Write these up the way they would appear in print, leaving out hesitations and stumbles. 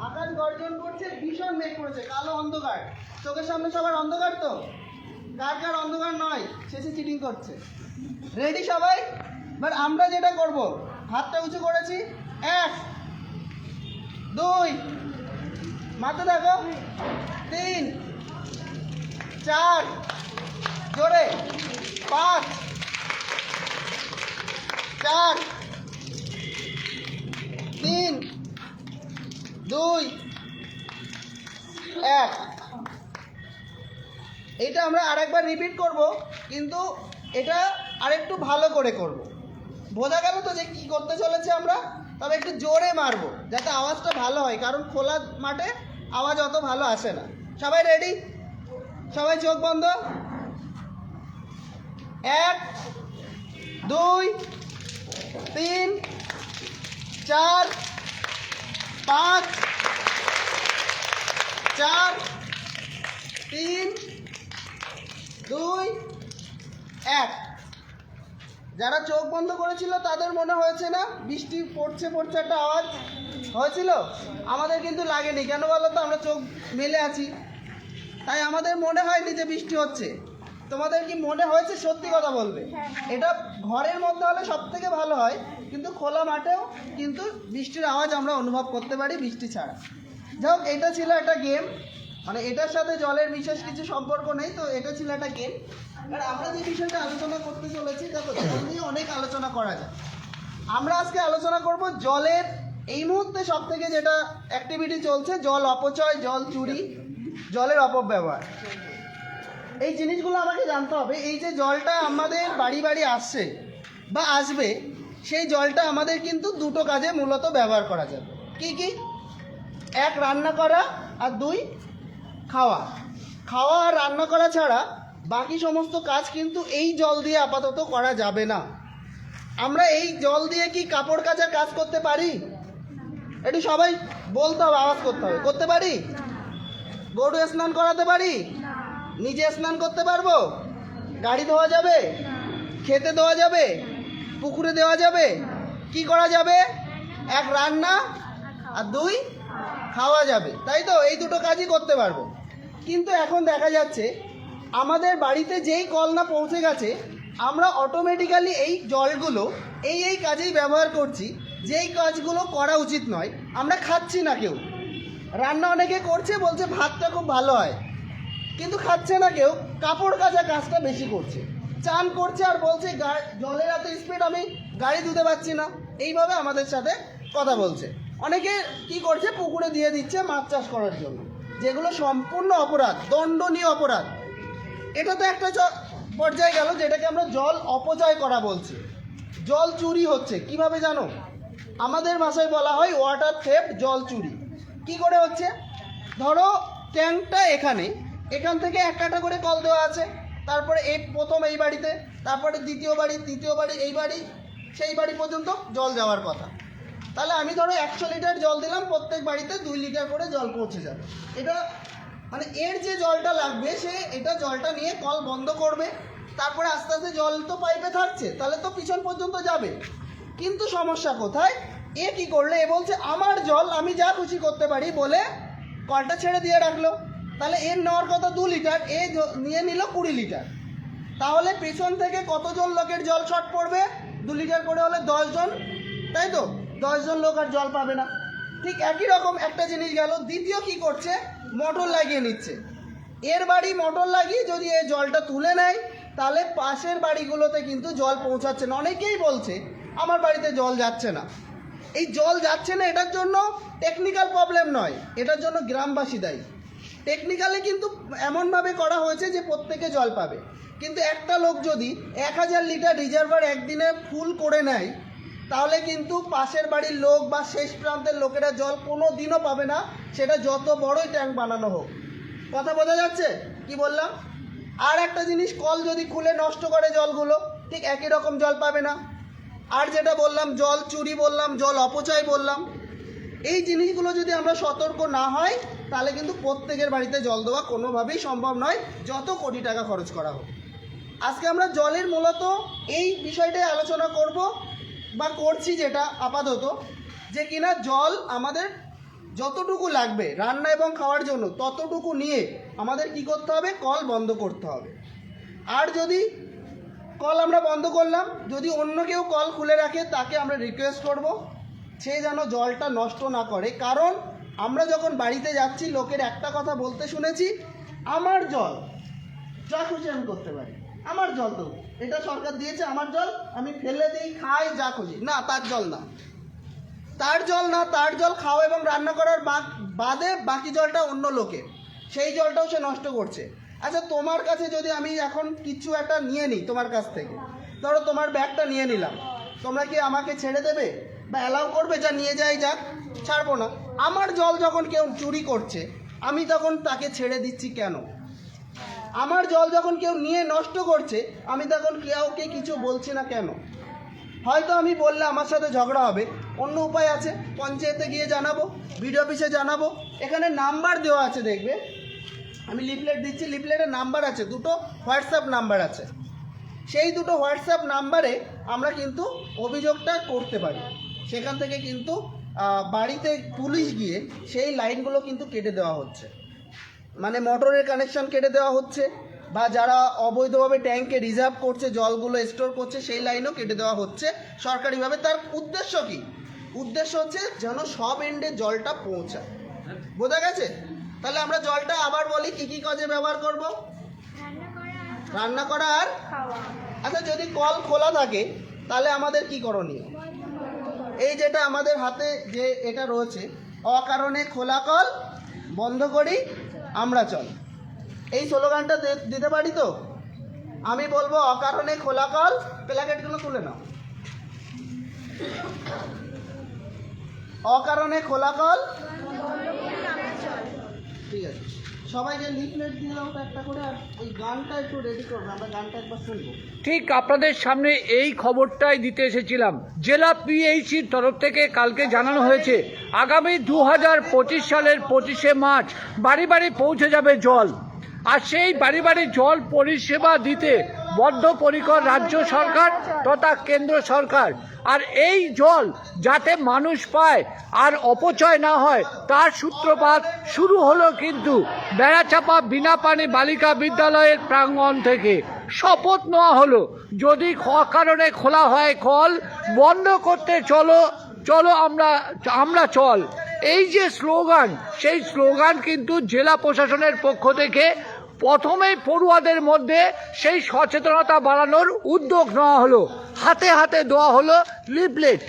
আকাশ গর্জন করছে, ভীষণ মেঘ করেছে, কালো অন্ধকার, চোখের সামনে সবার অন্ধকার। তো কার কার অন্ধকার নয় শেষে চিটিং করছে? রেডি সবাই? বাট আমরা যেটা করব, হাতটা উঁচু করেছি, 1 2 মাথা দেখো, 3 4 জোরে, 5 4 3 2 1। এটা আমরা আরেকবার রিপিট করব, কিন্তু এটা আরেকটু ভালো করে করব। বোঝা গেল তো যে কি করতে চলেছে আমরা? তবে একটু জোরে মারবো যাতে আওয়াজটা ভালো হয়, কারণ খোলা মাঠে আওয়াজ অত ভালো আসে না। সবাই রেডি? সবাই চোখ বন্ধ। 1 2 3 4 5 4 3 2 1। যারা চোখ বন্ধ করেছিল তাদের মনে হয়েছে না বৃষ্টি পড়ছে পড়ছে একটা আওয়াজ হয়েছিল? আমাদের কিন্তু লাগেনি। কেন বলো তো? আমরা চোখ মেলে আছি, তাই আমাদের মনে হয়নি যে বৃষ্টি হচ্ছে। তোমাদের কি মনে হয়েছে? সত্যি কথা বলবে। এটা ঘরের মধ্যে হলে সব থেকে ভালো হয়, কিন্তু খোলা মাঠেও কিন্তু বৃষ্টির আওয়াজ আমরা অনুভব করতে পারি বৃষ্টি ছাড়া। যাই হোক, এটা ছিল একটা গেম, মানে এটার সাথে জলের বিশেষ কিছু সম্পর্ক নেই। তো এটা ছিল একটা গেম। আর আমরা যে বিষয়টা আলোচনা করতে চলেছি, দেখো জল নিয়ে অনেক আলোচনা করা যায়। আমরা আজকে আলোচনা করব জলের এই মুহূর্তে সব থেকে যেটা অ্যাক্টিভিটি চলছে, জল অপচয়, জল চুরি, জলের অপব্যবহার। এই জিনিসগুলো আমাকে জানতে হবে। এই যে জলটা আমাদের বাড়ি বাড়ি আসছে বা আসবে, সেই জলটা আমাদের কিন্তু দুটো কাজে মূলত ব্যবহার করা যাবে। কি কি? 1 রান্না করা, আর 2 খাওয়া। খাওয়া আর রান্না করা ছাড়া বাকি সমস্ত কাজ কিন্তু এই জল দিয়ে আপাতত করা যাবে না। আমরা এই জল দিয়ে কি কাপড় কাচার কাজ করতে পারি? এটি সবাই বলতে হবে, আওয়াজ করতে হবে। করতে পারি? গরু স্নান করাতে পারি? নিজে স্নান করতে পারবো? গাড়ি ধোয়া যাবে? খেতে দেওয়া যাবে? পুকুরে দেওয়া যাবে? কি করা যাবে? 1 রান্না, আর 2 খাওয়া যাবে, তাই তো? এই দুটো কাজই করতে পারবো। কিন্তু এখন দেখা যাচ্ছে আমাদের বাড়িতে যেই কল না পৌঁছে গেছে, আমরা অটোমেটিক্যালি এই জলগুলো এই কাজেই ব্যবহার করছি, যেই কাজগুলো করা উচিত নয়। আমরা খাচ্ছি না কেউ। রান্না অনেকে করছে, বলছে ভাতটা খুব ভালো হয়, কিন্তু খাচ্ছে না কেউ। কাপড় কাচা কাজটা বেশি করছে, চান করছে আর বলছে জলের এত স্পিড, আমি গাড়ি ধুতে পারছি না। এইভাবে আমাদের সাথে কথা বলছে। অনেকে কি করছে, পুকুরে দিয়ে দিচ্ছে মাছ চাষ করার জন্য, যেগুলো সম্পূর্ণ অপরাধ, দণ্ডনীয় অপরাধ। এটা তো একটা পর্যায়ে গেল যেটাকে আমরা জল অপচয় করা বলছি। জল চুরি হচ্ছে কিভাবে জানো? আমাদের ভাষায় বলা হয় ওয়াটার থেফট, জল চুরি। কি করে হচ্ছে? ধরো ট্যাঙ্কটা এখান থেকে একটা করে কল দেওয়া আছে, তারপরে প্রথম এই বাড়িতে, তারপরে দ্বিতীয় বাড়ি, তৃতীয় বাড়ি, এই বাড়ি, সেই বাড়ি পর্যন্ত জল যাওয়ার কথা। তাহলে আমি ধরো 100 লিটার জল দিলাম, প্রত্যেক বাড়িতে 2 লিটার করে জল পৌঁছে যাবে। এটা মানে এর যে জলটা লাগবে, সে এটা জলটা নিয়ে কল বন্ধ করবে, তারপরে আস্তে আস্তে জল তো পাইপে থাকছে, তাহলে তো পিছন পর্যন্ত যাবে। কিন্তু সমস্যা কোথায়? এ কি করলে, এ বলছে আমার জল আমি যা খুশি করতে পারি বলে কলটা ছেড়ে দিয়ে রাখলো। তাহলে এর নেওয়ার কথা 2 লিটার, এ নিয়ে নিল 20 লিটার। তাহলে পেছন থেকে কতজন লোকের জল শর্ট পড়বে? 2 লিটার করে হলে 10 জন, তাই তো? 10 জন লোক আর জল পাবে না। ঠিক একই রকম একটা জিনিস গেল। দ্বিতীয় কি করছে? মোটর লাগিয়ে নিচ্ছে। এর বাড়ি মোটর লাগিয়ে যদি এই জলটা তুলে নেয়, তাহলে পাশের বাড়িগুলোতে কিন্তু জল পৌঁছাচ্ছে না। অনেকেই বলছে আমার বাড়িতে জল যাচ্ছে না। এই জল যাচ্ছে না এটার জন্য টেকনিক্যাল প্রবলেম নয়, এটার জন্য গ্রামবাসী দায়ী। টেকনিক্যালি কিন্তু এমনভাবে করা হয়েছে যে প্রত্যেকে জল পাবে, কিন্তু একটা লোক যদি 1000 লিটার রিজার্ভার একদিনে ফুল করে নেয়, তাহলে কিন্তু পাশের বাড়ির লোক বা শেষ প্রান্তের লোকেরা জল কোনো দিনও পাবে না, সেটা যত বড়ই ট্যাঙ্ক বানানো হোক। কথা বোঝা যাচ্ছে কি বললাম? আর একটা জিনিস, কল যদি খুলে নষ্ট করে জলগুলো, ঠিক একই রকম জল পাবে না। আর যেটা বললাম, জল চুরি বললাম, জল অপচয় বললাম, এই জিনিসগুলো যদি আমরা সতর্ক না হয়, তাহলে কিন্তু প্রত্যেকের বাড়িতে জল দেওয়া কোনোভাবেই সম্ভব নয়, যত কোটি টাকা খরচ করা হোক। আজকে আমরা জলের মূলত এই বিষয়টাই আলোচনা করব বা করছি, যেটা আপাতত, যে কিনা জল আমাদের যতটুকু লাগবে রান্না এবং খাওয়ার জন্য ততটুকু নিয়ে আমাদের কি করতে হবে, কল বন্ধ করতে হবে। আর যদি কল আমরা বন্ধ করলাম, যদি অন্য কেউ কল খুলে রাখে তাকে আমরা রিকোয়েস্ট করব সে যেন জলটা নষ্ট না করে। কারণ আমরা যখন বাড়িতে যাচ্ছি লোকের একটা কথা বলতে শুনেছি, আমার জল যা খুশি আমি করতে পারি, আমার জল তো এটা সরকার দিয়েছে, আমার জল আমি ফেলে দিই, খাই, যা খুশি। না, তার জল না, তার জল না, তার জল খাওয়া এবং রান্না করার বাদে বাকি জলটা অন্য লোকের, সেই জলটাও সে নষ্ট করছে। আচ্ছা, তোমার কাছে যদি আমি এখন কিছু একটা নিয়ে নিই তোমার কাছ থেকে, ধরো তোমার ব্যাগটা নিয়ে নিলাম, তোমরা কি আমাকে ছেড়ে দেবে বা অ্যালাউ করবে যা নিয়ে যাই যাক? ছাড়বো না। আমার জল যখন কেউ চুরি করছে আমি তখন তাকে ছেড়ে দিচ্ছি কেন? আমার জল যখন কেউ নিয়ে নষ্ট করছে আমি তখন কাউকে কিছু বলছি না কেন? হয়তো আমি বললে আমার সাথে ঝগড়া হবে, অন্য উপায় আছে, পঞ্চায়েতে গিয়ে জানাবো, বিডিও অফিসে জানাবো। এখানে নাম্বার দেওয়া আছে, দেখবে আমি লিফলেট দিচ্ছি, লিফলেটের নাম্বার আছে, দুটো হোয়াটসঅ্যাপ নাম্বার আছে। সেই দুটো হোয়াটসঅ্যাপ নাম্বারে আমরা কিন্তু অভিযোগটা করতে পারি। সেখান থেকে কিন্তু বাড়িতে পুলিশ গিয়ে সেই লাইনগুলো কিন্তু কেটে দেওয়া হচ্ছে, মানে মোটরের কানেকশন কেটে দেওয়া হচ্ছে, বা যারা অবৈধভাবে ট্যাঙ্কে রিজার্ভ করছে, জলগুলো স্টোর করছে, সেই লাইনও কেটে দেওয়া হচ্ছে সরকারিভাবে। তার উদ্দেশ্য কি? উদ্দেশ্য হচ্ছে যেন সব এন্ডে জলটা পৌঁছায়। বোঝা গেছে? তাহলে আমরা জলটা আবার বলি কি কি কাজে ব্যবহার করব? রান্না করা আর খাওয়া। আচ্ছা, যদি কল খোলা থাকে তাহলে আমাদের কি করণীয়? এই যেটা আমাদের হাতে যে এটা রয়েছে, অকারণে খোলা কল বন্ধ করি আমরা চল, এই স্লোগানটা দিতে পারি তো? আমি বলবো অকারণে খোলা কল, প্ল্যাকেটগুলো তুলে নাও, অকারণে খোলা কল, ঠিক আছে। সবাইকে লিফলেট দিয়ে দাও তো একটা করে, আর ওই গানটা একটু রেডি করবে, আমরা গানটা একবার শুনবো। ঠিক আপনাদের সামনে এই খবরটাই দিতে এসেছিলাম। জেলা পিএইচির তরফ থেকে কালকে জানানো হয়েছে আগামী 2025 সালের 25শে মার্চ বাড়ি বাড়ি পৌঁছে যাবে জল। আর সেই বাড়ি বাড়ি জল পরিষেবা দিতে বদ্ধপরিকর রাজ্য সরকার তথা কেন্দ্র সরকার। আর এই জল যাতে মানুষ পায় আর অপচয় না হয় তার সূত্রপাত শুরু হলো কিন্তু বেড়াচাপা বিনাপানি বালিকা বিদ্যালয়ের প্রাঙ্গণ থেকে। শপথ নেওয়া হলো যদি অকারণে খোলা হয় কল বন্ধ করতে চলো চলো আমরা চল। এই যে স্লোগান, সেই স্লোগান কিন্তু জেলা প্রশাসনের পক্ষ থেকে প্রথমেই পড়ুয়াদের মধ্যে সেই সচেতনতা বাড়ানোর উদ্যোগ নেওয়া হলো। হাতে হাতে দেওয়া হলো লিফলেট।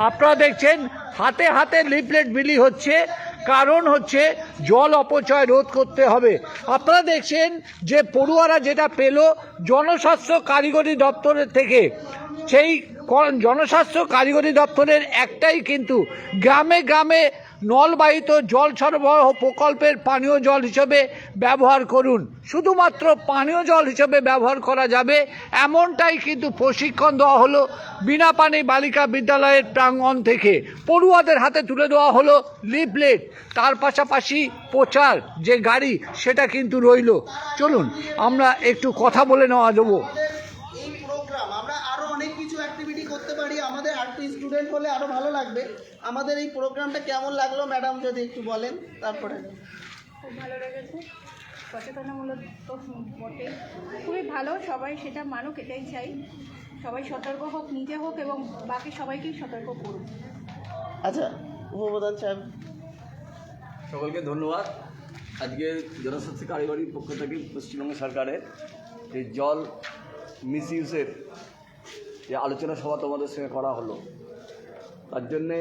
আপনারা দেখছেন হাতে হাতে লিফলেট বিলি হচ্ছে, কারণ হচ্ছে জল অপচয় রোধ করতে হবে। আপনারা দেখছেন যে পড়ুয়ারা যেটা পেল জনস্বাস্থ্য কারিগরি দপ্তরের থেকে, সেই জনস্বাস্থ্য কারিগরি দপ্তরের একটাই কিন্তু গ্রামে গ্রামে নলবাহিত জল সরবরাহ প্রকল্পের পানীয় জল হিসেবে ব্যবহার করুন। শুধুমাত্র পানীয় জল হিসেবে ব্যবহার করা যাবে এমনটাই কিন্তু প্রশিক্ষণ দেওয়া হলো বিনাপানি বালিকা বিদ্যালয়ের প্রাঙ্গণ থেকে। পড়ুয়াদের হাতে তুলে দেওয়া হলো লিফলেট, তার পাশাপাশি প্রচার যে গাড়ি সেটা কিন্তু রইল। চলুন আমরা একটু কথা বলে নেওয়া দেবো। এই প্রোগ্রাম আমরা আরো অনেক কিছু অ্যাক্টিভিটি করতে পারি, আমাদের আরটি স্টুডেন্ট হলে আরো ভালো লাগবে। আমাদের এই প্রোগ্রামটা কেমন লাগলো ম্যাডাম যদি একটু বলেন। তারপরে খুব ভালো লেগেছে, সচেতনামূলক তো বটে, খুবই ভালো, সবাই সেটা মানুক, এটাই চাই। সবাই সতর্ক হোক, নিজে হোক এবং বাকি সবাইকেই সতর্ক করুন। আচ্ছা, উপপ্রধান সাহেব। সকলকে ধন্যবাদ। আজকে জনস্বাস্থ্য কারিগরির পক্ষ থেকে পশ্চিমবঙ্গ সরকারের যে জল মিসইউজের যে আলোচনা সভা তোমাদের সঙ্গে করা হলো, তার জন্যে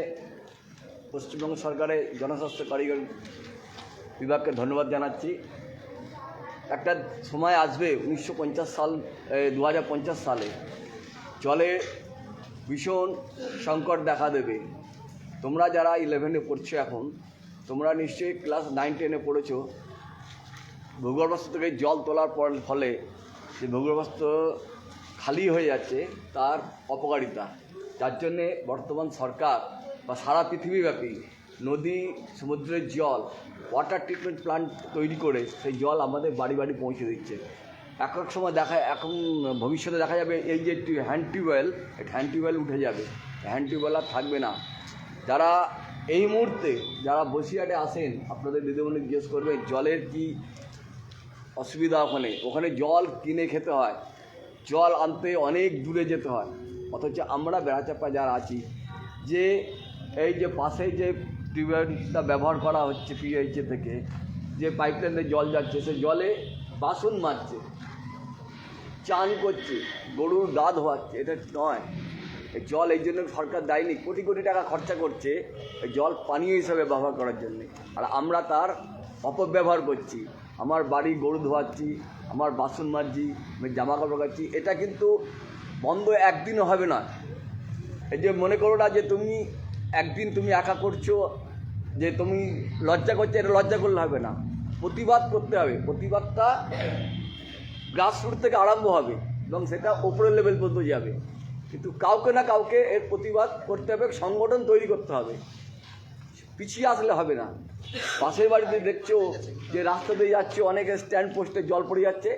পশ্চিমবঙ্গ সরকারের জনস্বাস্থ্য কারিগরি বিভাগকে ধন্যবাদ জানাচ্ছি। একটা সময় আসবে 2050 সালে জলে ভীষণ সংকট দেখা দেবে। তোমরা যারা 11-এ পড়ছো এখন, তোমরা নিশ্চয়ই ক্লাস 9-10-এ পড়েছো। ভূগর্ভস্থ থেকে জল তোলার ফলে যে ভূগর্ভস্থ খালি হয়ে যাচ্ছে তার অপকারিতা, যার জন্যে বর্তমান সরকার বা সারা পৃথিবীব্যাপী নদী সমুদ্রের জল ওয়াটার ট্রিটমেন্ট প্ল্যান্ট তৈরি করে সেই জল আমাদের বাড়ি বাড়ি পৌঁছে দিচ্ছে। এক সময় এখন ভবিষ্যতে দেখা যাবে এই যে হ্যান্ড টিউবওয়েল উঠে যাবে, হ্যান্ড টিউবওয়েল আর থাকবে না। যারা এই মুহূর্তে যারা বসিরহাটে আসেন আপনাদের দিদিমণি জিজ্ঞেস করবেন জলের কি অসুবিধা, ওখানে জল কিনে খেতে হয়, জল আনতে অনেক দূরে যেতে হয়। অথচ আমরা বেড়াচাপা যারা আছি, যে এই যে পাশে যে টিউবওয়েলটা ব্যবহার করা হচ্ছে পিএইচএ থেকে, যে পাইপলাইনে জল যাচ্ছে, সে জলে বাসন মাজছে, চান করছে, গরুর গা ধোয়াচ্ছে। এটা নয়, এই জল এই জন্য সরকার দেয়নি, কোটি কোটি টাকা খরচা করছে এই জল পানীয় হিসাবে ব্যবহার করার জন্য, আর আমরা তার অপব্যবহার করছি। আমার বাড়ি গরু ধোয়াচ্ছি, আমার বাসন মাজছি, আমি জামা কাপড় কাচ্ছি, এটা কিন্তু বন্ধ একদিনও হবে না। এই যে মনে করো না যে তুমি একদিন তুমি একা করছো, যে তুমি লজ্জা করছো, এটা লজ্জা করলে হবে না, প্রতিবাদ করতে হবে। প্রতিবাদটা গ্রাসরুট থেকে আরম্ভ হবে এবং সেটা ওপরের লেভেল পর্যন্ত যাবে, কিন্তু কাউকে না কাউকে এর প্রতিবাদ করতে হবে, সংগঠন তৈরি করতে হবে, পিছিয়ে আসলে হবে না। পাশের বাড়িতে দেখছো যে রাস্তা দিয়ে যাচ্ছে, অনেকে স্ট্যান্ড পোস্টে জল পড়ে যাচ্ছে,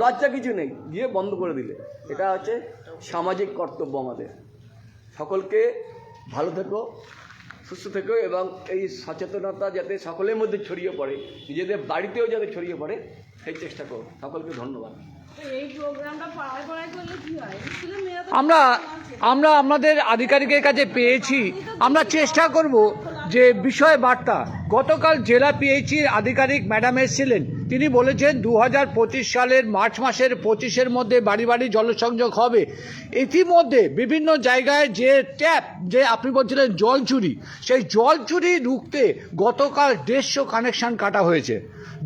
লজ্জা কিছু নেই, গিয়ে বন্ধ করে দিলে। এটা হচ্ছে সামাজিক কর্তব্য আমাদের। সকলকে ভালো থেকো, সুস্থ থেকো, এবং এই সচেতনতা যাতে সকলের মধ্যে ছড়িয়ে পড়ে, নিজেদের বাড়িতেও যাতে ছড়িয়ে পড়ে, সেই চেষ্টা করো। সকলকে ধন্যবাদ। এই প্রোগ্রামটা পাড়ায় পাড়ায় করলে কি হয়? স্কুলের মেয়েরা তো আমরা আমাদের আধিকারিকের কাছে পেয়েছি, আমরা চেষ্টা করব যে বিষয় বার্তা। গতকাল জেলা পিএইচির আধিকারিক ম্যাডাম এসেছিলেন, তিনি বলেছেন 2025 সালের মার্চ মাসের 25-এর মধ্যে বাড়ি বাড়ি জলসংযোগ হবে। ইতিমধ্যে বিভিন্ন জায়গায় যে ট্যাপ, যে আপনি বলছিলেন জল চুরি, সেই জল চুরি রুখতে গতকাল 150 কানেকশন কাটা হয়েছে।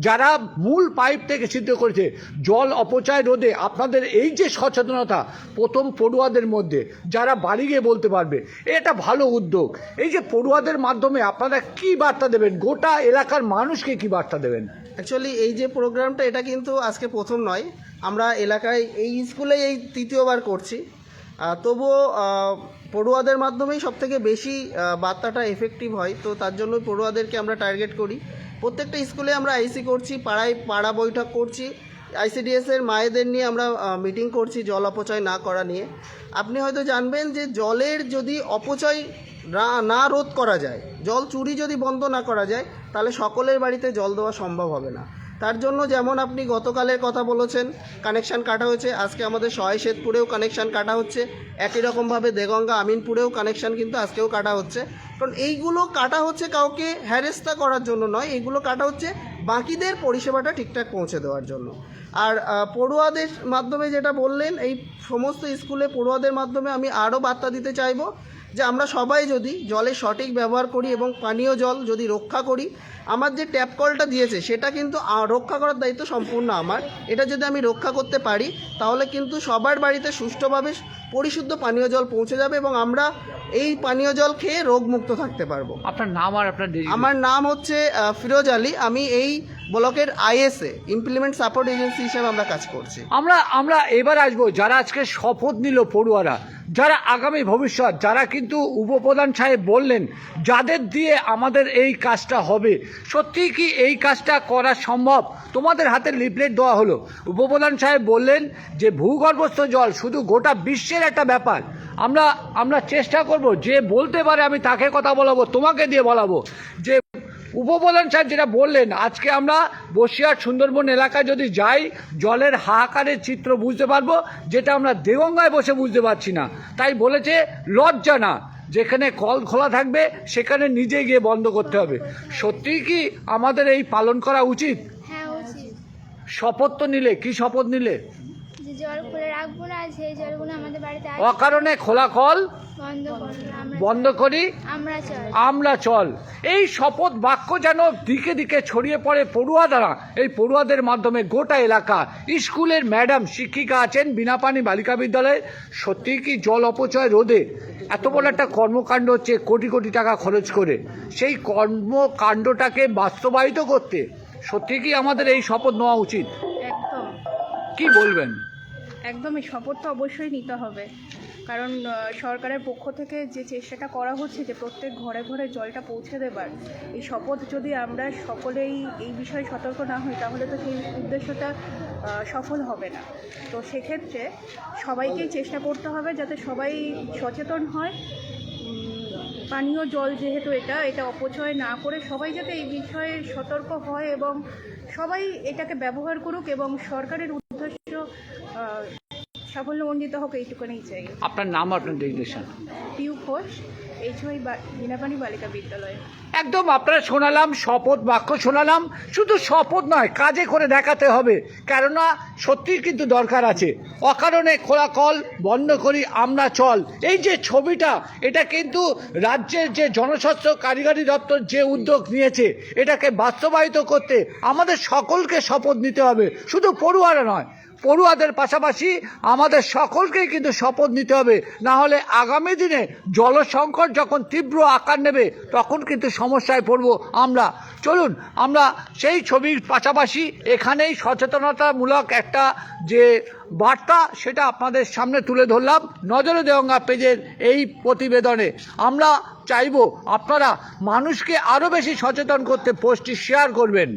যারা মূল পাইপ থেকে ছিদ্র করেছে, জল অপচয় রোধে আপনাদের এই যে সচেতনতা, প্রথম পড়ুয়াদের মধ্যে যারা বাড়ি গিয়ে বলতে পারবে, এটা ভালো উদ্যোগ। এই যে পড়ুয়াদের মাধ্যমে আপনারা কি বার্তা দেবেন, গোটা এলাকার মানুষকে কি বার্তা দেবেন? অ্যাকচুয়ালি এই যে প্রোগ্রামটা, এটা কিন্তু আজকে প্রথম নয়, আমরা এলাকায় এই স্কুলে এই তৃতীয়বার করছি। তবুও পড়ুয়াদের মাধ্যমেই সবথেকে বেশি বার্তাটা এফেক্টিভ হয়, তো তার জন্য পড়ুয়াদেরকে আমরা টার্গেট করি। প্রত্যেকটা স্কুলে আমরা আইসি করছি, পাড়ায় পাড়া বৈঠক করছি, আইসিডিএসের মায়েদের নিয়ে আমরা মিটিং করছি জল অপচয় না করা নিয়ে। আপনি হয়তো জানবেন যে জলের যদি অপচয় না রোধ করা যায়, জল চুরি যদি বন্ধ না করা যায়, তাহলে সকলের বাড়িতে জল দেওয়া সম্ভব হবে না। তার জন্য যেমন আপনি গতকালের কথা বলেছেন, কানেকশান কাটা হয়েছে, আজকে আমাদের সহায়শেতপুরেও কানেকশান কাটা হচ্ছে, একই রকমভাবে দেগঙ্গা আমিনপুরেও কানেকশান কিন্তু আজকেও কাটা হচ্ছে। কারণ এইগুলো কাটা হচ্ছে কাউকে হ্যারেস্তা করার জন্য নয়, এইগুলো কাটা হচ্ছে বাকিদের পরিষেবাটা ঠিকঠাক পৌঁছে দেওয়ার জন্য। আর পড়ুয়াদের মাধ্যমে যেটা বললেন, এই সমস্ত স্কুলে পড়ুয়াদের মাধ্যমে আমি আরও বার্তা দিতে চাইবো যে আমরা সবাই যদি জলের সঠিক ব্যবহার করি এবং পানীয় জল যদি রক্ষা করি, আমার যে ট্যাপ কলটা দিয়েছে সেটা কিন্তু রক্ষা করার দায়িত্ব সম্পূর্ণ আমার। এটা যদি আমি রক্ষা করতে পারি, তাহলে কিন্তু সবার বাড়িতে সুষ্ঠুভাবে পরিশুদ্ধ পানীয় জল পৌঁছে যাবে এবং আমরা এই পানীয় জল খেয়ে রোগমুক্ত থাকতে পারবো। আপনার নাম আর আপনার আমার নাম হচ্ছে ফিরোজ আলী, আমি এই ব্লকের আইএসএ ইমপ্লিমেন্ট সাপোর্ট এজেন্সি হিসেবে আমরা কাজ করছি। আমরা এবার আসবো যারা আজকে শপথ নিল পড়ুয়ারা, যারা আগামী ভবিষ্যৎ, যারা কিন্তু উপপ্রধান সাহেব বললেন যাদের দিয়ে আমাদের এই কাজটা হবে, সত্যি কি এই কাজটা করা সম্ভব? তোমাদের হাতে লিফলেট দেওয়া হলো, উপপ্রধান সাহেব বললেন যে ভূগর্ভস্থ জল শুধু গোটা বিশ্বের একটা ব্যাপার। আমরা চেষ্টা করব, যে বলতে পারে আমি তাকে কথা বলাবো, তোমাকে দিয়ে বলাবো। যে উপপ্রধান সাহেব যেটা বললেন, আজকে আমরা বসিরহাট সুন্দরবন এলাকায় যদি যাই, জলের হাহাকারের চিত্র বুঝতে পারবো, যেটা আমরা দেগঙ্গায় বসে বুঝতে পারছি না। তাই বলেছে লজ্জা না, যেখানে কল খোলা থাকবে সেখানে নিজে গিয়ে বন্ধ করতে হবে। সত্যিই কি আমাদের এই পালন করা উচিত? হ্যাঁ উচিত। শপথ তো নিলে, কি শপথ নিলে? যে জল খুলে রাখবো না, সেই জলগুলো আমাদের বাড়িতে অকারণে খোলা কল বন্ধ করবো না, বন্ধ করি, আমরা চল। এই শপথ বাক্য যেন দিকে দিকে ছড়িয়ে পড়ে পড়ুয়া দ্বারা, এই পড়ুয়াদের মাধ্যমে গোটা এলাকা। স্কুলের ম্যাডাম শিক্ষিকা আছেন বিনাপানি বালিকা বিদ্যালয়ে, সত্যি কি জল অপচয় রোধে এত বড় একটা কর্মকাণ্ড হচ্ছে কোটি কোটি টাকা খরচ করে, সেই কর্মকাণ্ডটাকে বাস্তবায়িত করতে সত্যি কি আমাদের এই শপথ নেওয়া উচিত? একদম কি বলবেন? একদম এই শপথ তো অবশ্যই নিতে হবে, কারণ সরকারের পক্ষ থেকে যে চেষ্টাটা করা হচ্ছে যে প্রত্যেক ঘরে ঘরে জলটা পৌঁছে দেবার, এই শপথ যদি আমরা সকলেই এই বিষয়ে সতর্ক না হই, তাহলে তো সেই উদ্দেশ্যটা সফল হবে না। তো সেক্ষেত্রে সবাইকেই চেষ্টা করতে হবে যাতে সবাই সচেতন হয়, পানীয় জল যেহেতু এটা অপচয় না করে সবাই যাতে এই বিষয়ে সতর্ক হয় এবং সবাই এটাকে ব্যবহার করুক এবং সরকারের উদ্দেশ্য সাফল্যমণ্ডিত হোক, এইটুকুনি চাই। আপনার নাম, আপনার ডেজিগনেশন? পিউ ঘোষ, এইচওয়াই বীণাপানি বালিকা বিদ্যালয়। একদম আপনারা শোনালাম, শপথ বাক্য শোনালাম, শুধু শপথ নয়, কাজে করে দেখাতে হবে, কেননা সত্যিই কিন্তু দরকার আছে। অকারণে খোলা কল বন্ধ করি আমরা চল, এই যে ছবিটা, এটা কিন্তু রাজ্যের যে জনস্বাস্থ্য কারিগরি দপ্তর যে উদ্যোগ নিয়েছে, এটাকে বাস্তবায়িত করতে আমাদের সকলকে শপথ নিতে হবে, শুধু পড়ুয়ারা নয়, পড়ুয়াদের পাশাপাশি আমাদের সকলকেই কিন্তু শপথ নিতে হবে, না হলে আগামী দিনে জল সংকট যখন তীব্র আকার নেবে তখন কিন্তু সমস্যায় পড়ব আমরা। চলুন আমরা সেই ছবির পাশাপাশি এখানেই সচেতনতামূলক একটা যে বার্তা সেটা আপনাদের সামনে তুলে ধরলাম নজরে দেওয়া পেজের এই প্রতিবেদনে। আমরা চাইব আপনারা মানুষকে আরও বেশি সচেতন করতে পোস্টটি শেয়ার করবেন।